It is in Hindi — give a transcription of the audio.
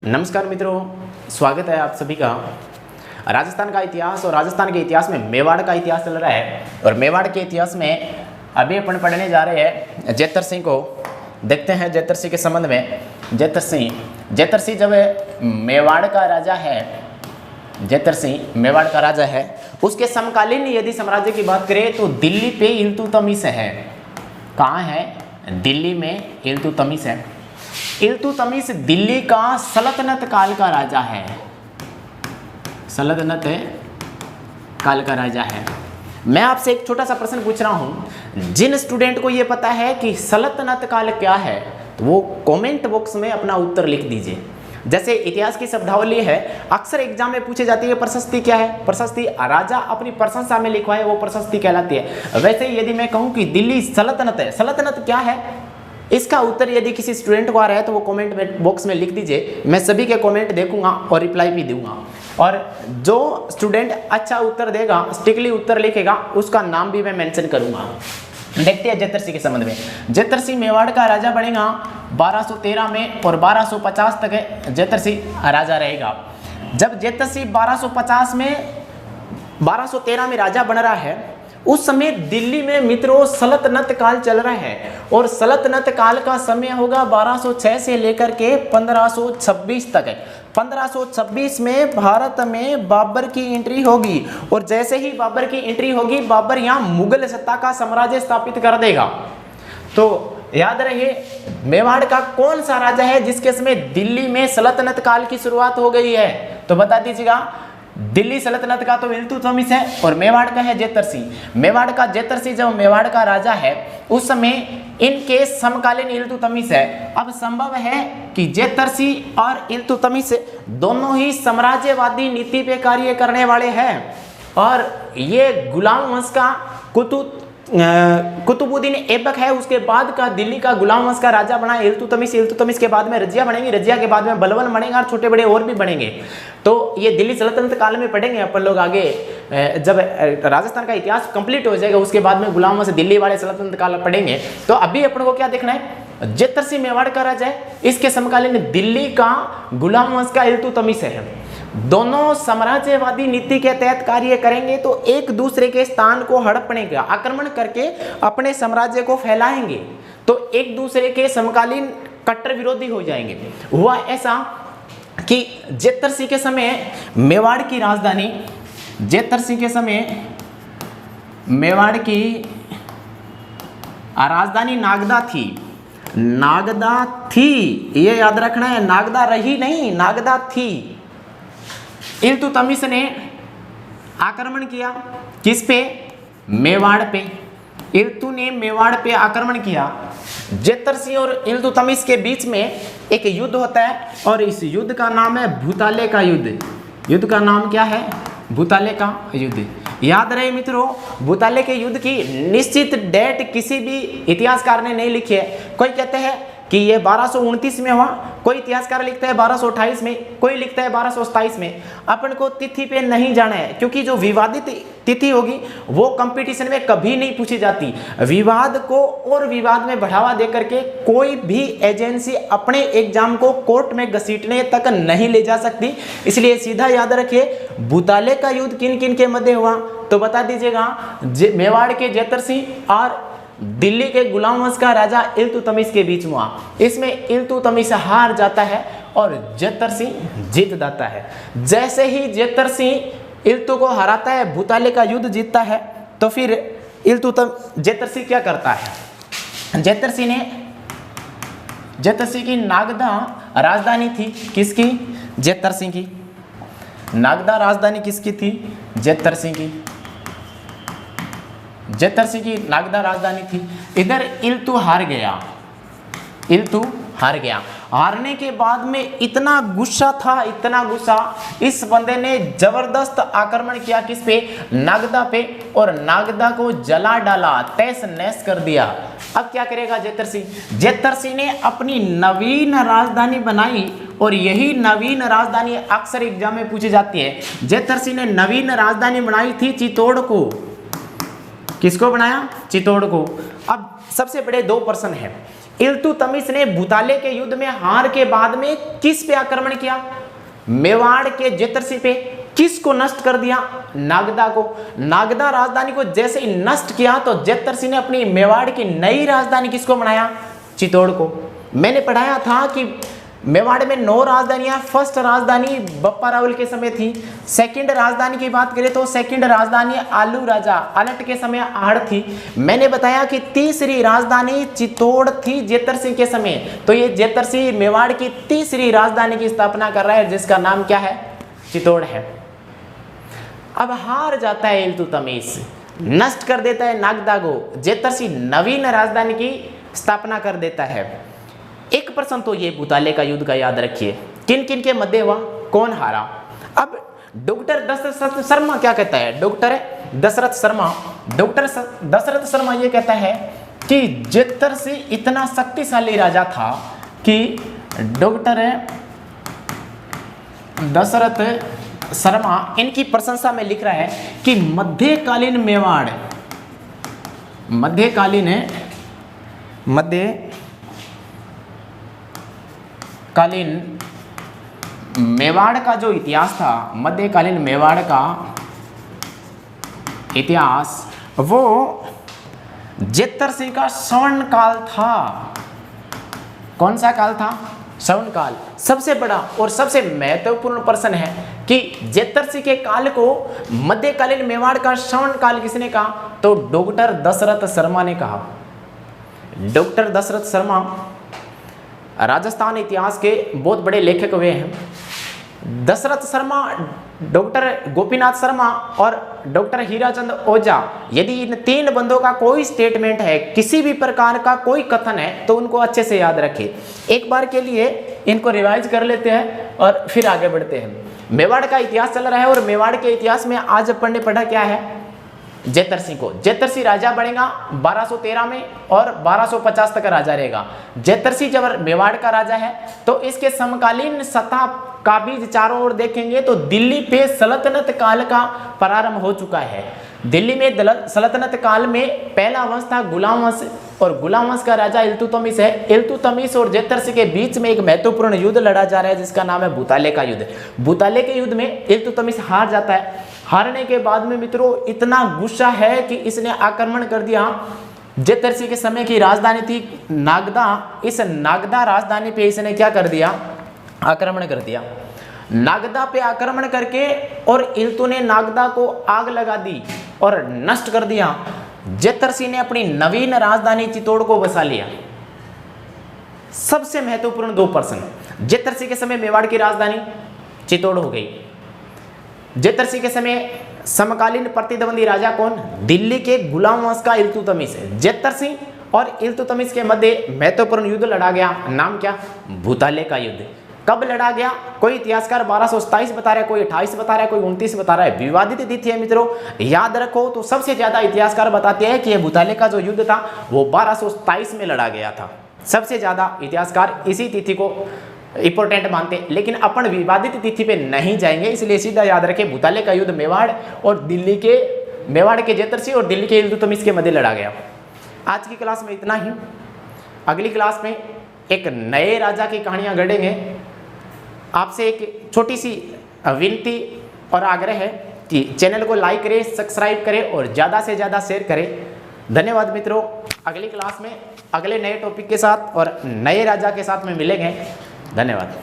नमस्कार मित्रों, स्वागत है आप सभी का। राजस्थान का इतिहास और राजस्थान के इतिहास में मेवाड़ का इतिहास चल रहा है और मेवाड़ के इतिहास में अभी अपन पढ़ने जा रहे हैं जेतर सिंह को। देखते हैं जेतर सिंह के संबंध में। जेतर सिंह जब मेवाड़ का राजा है, जेतर सिंह मेवाड़ का राजा है, उसके समकालीन यदि साम्राज्य की बात करें तो दिल्ली पे इल्तुतमिश है। कहाँ है? दिल्ली में इल्तुतमिश है। इल्तुतमिश दिल्ली का सल्तनत काल का राजा है। सल्तनत काल का राजा है। मैं आपसे एक छोटा सा प्रश्न पूछ रहा हूं, जिन स्टूडेंट को ये पता है कि सल्तनत काल क्या है तो वो कमेंट बॉक्स में अपना उत्तर लिख दीजिए। जैसे इतिहास की शब्दावली है, अक्सर एग्जाम में पूछे जाती है प्रशस्ति क्या है। प्रशस्ति राजा अपनी प्रशंसा में लिखवाए वो प्रशस्ति कहलाती है। वैसे यदि मैं कहूं कि दिल्ली सल्तनत है, सल्तनत क्या है, इसका उत्तर यदि किसी स्टूडेंट को आ रहा है तो वो कमेंट बॉक्स में लिख दीजिए। मैं सभी के कमेंट देखूंगा और रिप्लाई भी दूंगा। और जो स्टूडेंट अच्छा उत्तर देगा, स्टिकली उत्तर लिखेगा, उसका नाम भी मैं मेंशन करूंगा। देखते हैं जेतर सिंह के संबंध में। जेतर सिंह मेवाड़ का राजा बनेगा 1213 में और 1250 तक जेतर सिंह राजा रहेगा। जब जेतर सिंह 1213 में राजा बन रहा है, उस समय दिल्ली में मित्रों सल्तनत काल चल रहा है और सल्तनत काल का समय होगा 1206 से लेकर के 1526 तक। 1526 में भारत में बाबर की एंट्री होगी और जैसे ही बाबर की एंट्री होगी, बाबर यहाँ मुगल सत्ता का साम्राज्य स्थापित कर देगा। तो याद रहे, मेवाड़ का कौन सा राजा है जिसके समय दिल्ली में सल्तनत काल की शुरुआत हो गई है? तो बता दीजिएगा। दिल्ली सल्तनत का तो इल्तुतमिश है और मेवाड़ का है जेतर सिंह। मेवाड़ का जेतर सिंह जब मेवाड़ का राजा है, उस समय इनके समकालीन इल्तुतमिश है। अब संभव है कि जेतर सिंह और इल्तुतमिश दोनों ही साम्राज्यवादी नीति पे कार्य करने वाले हैं और ये गुलाम वंश का कुतुबुद्दीन ऐबक है, उसके बाद का दिल्ली का गुलाम वंश का राजा बना इल्तुतमिश। इल्तुतमिश के बाद में रजिया बनेंगी, रजिया के बाद में बलबन बनेगा और छोटे बड़े और भी बनेंगे। तो ये दिल्ली सल्तनत काल में पढ़ेंगे अपन लोग आगे। जब राजस्थान का इतिहास कंप्लीट हो जाएगा उसके बाद में गुलाम वंश दिल्ली वाले सल्तनत काल पढ़ेंगे। तो अभी अपन को क्या देखना है? जेतर सिंह मेवाड़ का राजा है, इसके समकालीन दिल्ली का गुलाम वंश का इल्तुतमिश है। दोनों साम्राज्यवादी नीति के तहत कार्य करेंगे तो एक दूसरे के स्थान को हड़पने का आक्रमण करके अपने साम्राज्य को फैलाएंगे, तो एक दूसरे के समकालीन कट्टर विरोधी हो जाएंगे। हुआ ऐसा कि जेतर सिंह के समय मेवाड़ की राजधानी, जेतर सिंह के समय मेवाड़ की राजधानी नागदा थी। नागदा थी, ये याद रखना है, नागदा रही नहीं, नागदा थी। इल्तुतमिश ने आक्रमण किया किस पे? मेवाड़ पे। इल्तु ने मेवाड़ पे आक्रमण किया। जेतर सिंह और इल्तुतमिश के बीच में एक युद्ध होता है और इस युद्ध का नाम है भूताले का युद्ध। युद्ध का नाम क्या है? भूताले का युद्ध। याद रहे मित्रों, भूताले के युद्ध की निश्चित डेट किसी भी इतिहासकार ने नहीं लिखी है। कोई कहते हैं कि ये 1229 में हुआ, कोई इतिहासकार लिखता है 1228 में, कोई लिखता है 1227 में। अपन को तिथि पे नहीं जाना है, क्योंकि जो विवादित तिथि होगी वो कंपटीशन में कभी नहीं पूछी जाती। विवाद को और विवाद में बढ़ावा देकर के कोई भी एजेंसी अपने एग्जाम को कोर्ट में घसीटने तक नहीं ले जा सकती। इसलिए सीधा याद रखिए, भूताले का युद्ध किन किन के मध्य हुआ तो बता दीजिएगा। मेवाड़ के जेतर सिंह और दिल्ली के गुलाम वंश का राजा इल्तुतमिश के बीच में हुआ। इसमें इल्तुतमिश हार जाता है और जेतर सिंह जीत जाता है। जैसे ही जेतर सिंह इल्तु को हराता है, भूताले का युद्ध जीतता है, तो फिर जेतर सिंह क्या करता है? जेतर सिंह की नागदा राजधानी थी। किसकी? जेतर सिंह की। नागदा राजधानी किसकी थी? जेतर सिंह की। जेतर सिंह की नागदा राजधानी थी। इधर इल्तु हार गया। इल्तु हार गया। हारने के बाद में इतना गुस्सा था, इतना गुस्सा, इस बंदे ने जबरदस्त आक्रमण किया किस पे? नागदा पे, और नागदा को जला डाला, तहस नहस कर दिया। अब क्या करेगा जेतर सिंह? जेतर सिंह ने अपनी नवीन राजधानी बनाई और यही नवीन राजधानी अक्सर एग्जाम में पूछी जाती है। जेतर सिंह ने नवीन राजधानी बनाई थी चित्तौड़ को। किसको बनाया? चित्तौड़ को। अब सबसे बड़े दो प्रश्न है, इल्तुतमिश ने भूताले के युद्ध में हार के बाद में किस पे आक्रमण किया? मेवाड़ के जेतरसी पे। किसको नष्ट कर दिया? नागदा को। नागदा राजधानी को जैसे ही नष्ट किया तो जेतरसी ने अपनी मेवाड़ की नई राजधानी किसको बनाया? चित्तौड़ को। मैंने पढ़ाया था कि मेवाड़ में 9 राजधानियां। फर्स्ट राजधानी बप्पा रावल के समय थी। सेकंड राजधानी की बात करें तो सेकंड राजधानी आलू राजा आलट के समय आहड़ थी। मैंने बताया कि तीसरी राजधानी चित्तौड़ थी जेतरसी के समय। तो ये जेतरसी मेवाड़ की तीसरी राजधानी की स्थापना कर रहा है, जिसका नाम क्या है? चित्तौड़ है। अब हार जाता है इल्तुतमिश, नष्ट कर देता है नागदा को। जेतरसी नवीन राजधानी की स्थापना कर देता है। एक प्रश्न तो ये भूताले का युद्ध का याद रखिए, किन किन के मध्य हुआ, कौन हारा? अब डॉक्टर दशरथ शर्मा क्या कहता है? डॉक्टर दशरथ शर्मा ये कहता है कि जेतरसी इतना शक्तिशाली राजा था कि डॉक्टर दशरथ शर्मा इनकी प्रशंसा में लिख रहा है कि मध्यकालीन मेवाड़ का जो इतिहास था, मध्यकालीन मेवाड़ का इतिहास, वो जेतरसी का स्वर्ण काल था। कौन सा काल था? स्वर्ण काल। सबसे बड़ा और सबसे महत्वपूर्ण प्रश्न है कि जेतरसी के काल को मध्यकालीन मेवाड़ का स्वर्ण काल किसने कहा? तो डॉक्टर दशरथ शर्मा ने कहा। डॉक्टर दशरथ शर्मा राजस्थान इतिहास के बहुत बड़े लेखक हुए हैं। दशरथ शर्मा, डॉक्टर गोपीनाथ शर्मा और डॉक्टर हीराचंद ओझा, यदि इन 3 बंदों का कोई स्टेटमेंट है, किसी भी प्रकार का कोई कथन है, तो उनको अच्छे से याद रखें। एक बार के लिए इनको रिवाइज कर लेते हैं और फिर आगे बढ़ते हैं। मेवाड़ का इतिहास चल रहा है और मेवाड़ के इतिहास में आज अपन ने पढ़ा क्या है? जेतरसी को। जेतरसी राजा बनेगा 1213 में और 1250 तक राजा रहेगा। जेतरसी जब मेवाड़ का राजा है तो इसके समकालीन सत्ता का भी चारों ओर देखेंगे तो दिल्ली पे सल्तनत काल का प्रारंभ हो चुका है। दिल्ली में सल्तनत काल में पहला वंश था गुलाम वंश, और गुलाम वंश का राजा इल्तुतमिश है। इल्तुतमिश और जेतरसी के बीच में एक महत्वपूर्ण युद्ध लड़ा जा रहा है, जिसका नाम है भूताले का युद्ध। भूताले के युद्ध में इल्तुतमिश हार जाता है। हारने के बाद में मित्रों इतना गुस्सा है कि इसने आक्रमण कर दिया। जेतरसी के समय की राजधानी थी नागदा। इस नागदा राजधानी पे इसने क्या कर दिया? आक्रमण कर दिया। नागदा पे आक्रमण करके और इल्तु ने नागदा को आग लगा दी और नष्ट कर दिया। जेतरसी ने अपनी नवीन राजधानी चित्तौड़ को बसा लिया। सबसे महत्वपूर्ण 2 प्रश्न। जेतरसी के समय मेवाड़ की राजधानी चित्तौड़ हो गई। जेतरसी के समय समकालीन प्रतिद्वंदी राजा कौन? दिल्ली के गुलाम वंश का इल्तुतमिश है। जेतरसी और इल्तुतमिश के मध्य महत्वपूर्ण युद्ध लड़ा गया। नाम क्या? भूताले का युद्ध। कब लड़ा गया? कोई इतिहासकार 1227 बता रहा है, कोई 28 बता रहा है, कोई 29 बता रहा है। विवादित तिथि है मित्रों, याद रखो। तो सबसे ज्यादा इतिहासकार बताते हैं कि यह भूताले का जो युद्ध था वो 1227 में लड़ा गया था। सबसे ज्यादा इतिहासकार इसी तिथि को इंपॉर्टेंट मानते हैं, लेकिन अपन विवादित तिथि पे नहीं जाएंगे, इसलिए सीधा याद रखें भूताले का युद्ध मेवाड़ के जेतरसी और दिल्ली के इल्तुतमिश के मध्य लड़ा गया। आज की क्लास में इतना ही। अगली क्लास में एक नए राजा की कहानियां गढ़ेंगे। आपसे एक छोटी सी विनती और आग्रह है कि चैनल को लाइक करें, सब्सक्राइब करें और ज़्यादा से ज़्यादा शेयर करें। धन्यवाद मित्रों। अगली क्लास में अगले नए टॉपिक के साथ और नए राजा के साथ में मिलेंगे। धन्यवाद।